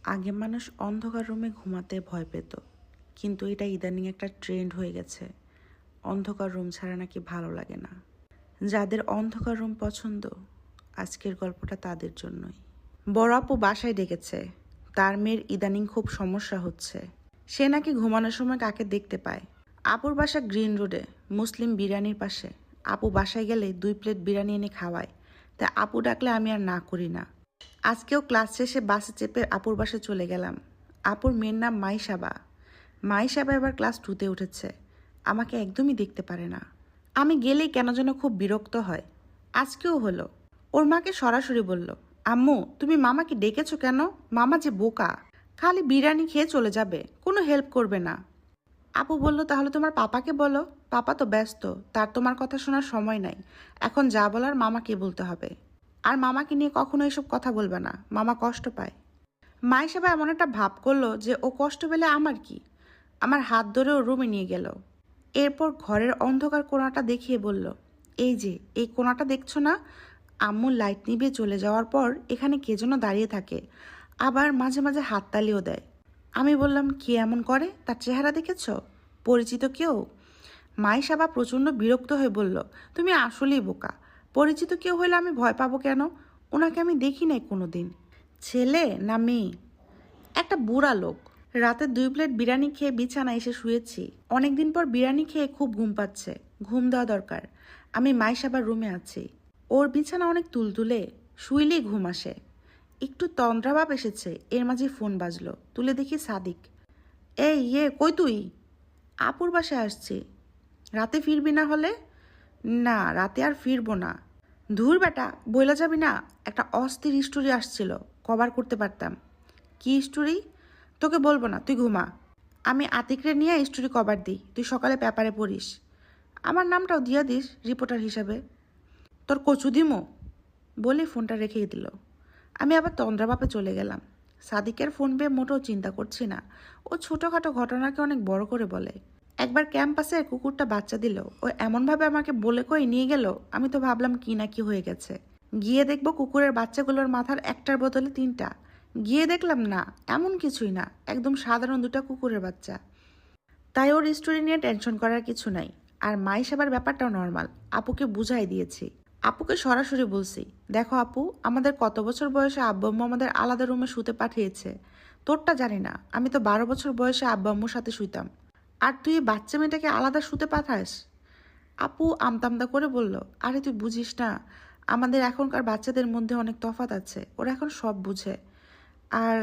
আগে মানুষ অন্ধকার রুমে ঘুমাতে ভয় পেত, কিন্তু এটা ইদানিং একটা ট্রেন্ড হয়ে গেছে। অন্ধকার রুম ছাড়া নাকি ভালো লাগে না। যাদের অন্ধকার রুম পছন্দ, আজকের গল্পটা তাদের জন্যই। বড় আপু বাসায় ডেকেছে, তার মেয়ের ইদানিং খুব সমস্যা হচ্ছে। সে নাকি ঘুমানোর সময় কাকে দেখতে পায়। আপুর বাসা গ্রিন রোডে, মুসলিম বিরিয়ানির পাশে। আপু বাসায় গেলে 2 প্লেট বিরিয়ানি এনে খাওয়ায়, তাই আপু ডাকলে আমি আর না করি না। আজকেও ক্লাস শেষে বাসে চেপে আপুর বাসায় চলে গেলাম। আপুর মেয়ের নাম মাইশাবা। মাইশাবা এবার ক্লাস 2তে উঠেছে। আমাকে একদমই দেখতে পারে না। আমি গেলেই কেন যেন খুব বিরক্ত হয়। আজকেও হলো। ওর মাকে সরাসরি বলল, আম্মু তুমি মামাকে ডেকেছো কেন? মামা যে বোকা, খালি বিরিয়ানি খেয়ে চলে যাবে, কোনো হেল্প করবে না। আপু বলল, তাহলে তোমার পাপাকে বলো। পাপা তো ব্যস্ত, তার তোমার কথা শোনার সময় নাই। এখন যা বলার মামাকে বলতে হবে। আর মামাকে নিয়ে কখনো এসব কথা বলবে না, মামা কষ্ট পায়। মাইশাবা এমন একটা ভাব করলো যে ও কষ্ট পেলে আমার কি। আমার হাত ধরে ও রুমে নিয়ে গেল। এরপর ঘরের অন্ধকার কোণাটা দেখিয়ে বলল, এই যে এই কোণাটা দেখছো না? আম্মু লাইট নিভিয়ে চলে যাওয়ার পর এখানে কে যেন দাঁড়িয়ে থাকে, আবার মাঝে মাঝে হাততালিও দেয়। আমি বললাম, কি এমন করে? তার চেহারা দেখেছ? পরিচিত কেউ? মাইশাবা প্রচণ্ড বিরক্ত হয়ে বলল, তুমি আসলেই বোকা। পরিচিত কেউ হলে আমি ভয় পাবো কেন? ওনাকে আমি দেখি নাই কোনো দিন। ছেলে না মেয়ে? একটা বুড়া লোক। রাতে 2 প্লেট বিরিয়ানি খেয়ে বিছানায় এসে শুয়েছি। অনেকদিন পর বিরিয়ানি খেয়ে খুব ঘুম পাচ্ছে, ঘুম দেওয়া দরকার। আমি মাইশাবার রুমে আছি। ওর বিছানা অনেক তুলতুলে, শুইলেই ঘুম আসে। একটু তন্দ্রাভাব এসেছে, এর মাঝে ফোন বাজলো। তুলে দেখি সাদিক। এই কই তুই? আপুর বাসায় আসছি। রাতে ফিরবি না হলে? না, রাতে আর ফিরবো না। ধুর বেটা, বইলা যাবি না? একটা অস্থির স্টোরি আসছিল, কভার করতে পারতাম। কি স্টোরি? তোকে বলবো না, তুই ঘুমা। আমি আতিকরে নিয়ে স্টোরি কভার দিই, তুই সকালে পেপারে পড়িস। আমার নামটাও দিয়া দিস রিপোর্টার হিসাবে। তোর কচু দিমো বলে ফোনটা রেখে দিল। আমি আবার তন্দ্রাভাবে চলে গেলাম। সাদিকের ফোন পেয়ে মোটেও চিন্তা করছি না। ও ছোটোখাটো ঘটনাকে অনেক বড় করে বলে। একবার ক্যাম্পাসে কুকুরটা বাচ্চা দিল, ও এমনভাবে আমাকে বলে কই নিয়ে গেল, আমি তো ভাবলাম কি না কি হয়ে গেছে। গিয়ে দেখবো কুকুরের বাচ্চাগুলোর মাথার একটার বদলে 3টা। গিয়ে দেখলাম না, এমন কিছুই না, একদম সাধারণ 2টা কুকুরের বাচ্চা। তাই ওর স্টোরি নিয়ে টেনশন করার কিছু নাই। আর মাইশাবার ব্যাপারটাও নর্মাল, আপুকে বুঝাই দিয়েছি। আপুকে সরাসরি বলছি, দেখো আপু, আমাদের কত বছর বয়সে আব্বু আম্মু আমাদের আলাদা রুমে শুতে পাঠিয়েছে। তোরটা জানি না, আমি তো 12 বছর বয়সে আব্বু আম্মুর সাথে শুইতাম। আর তুই এই বাচ্চা মেয়েটাকে আলাদা শুতে পাঠাস? আপু আমতামতা করে বলল, আরে তুই বুঝিস না, আমাদের এখনকার বাচ্চাদের মধ্যে অনেক তফাৎ আছে, ওরা এখন সব বুঝে। আর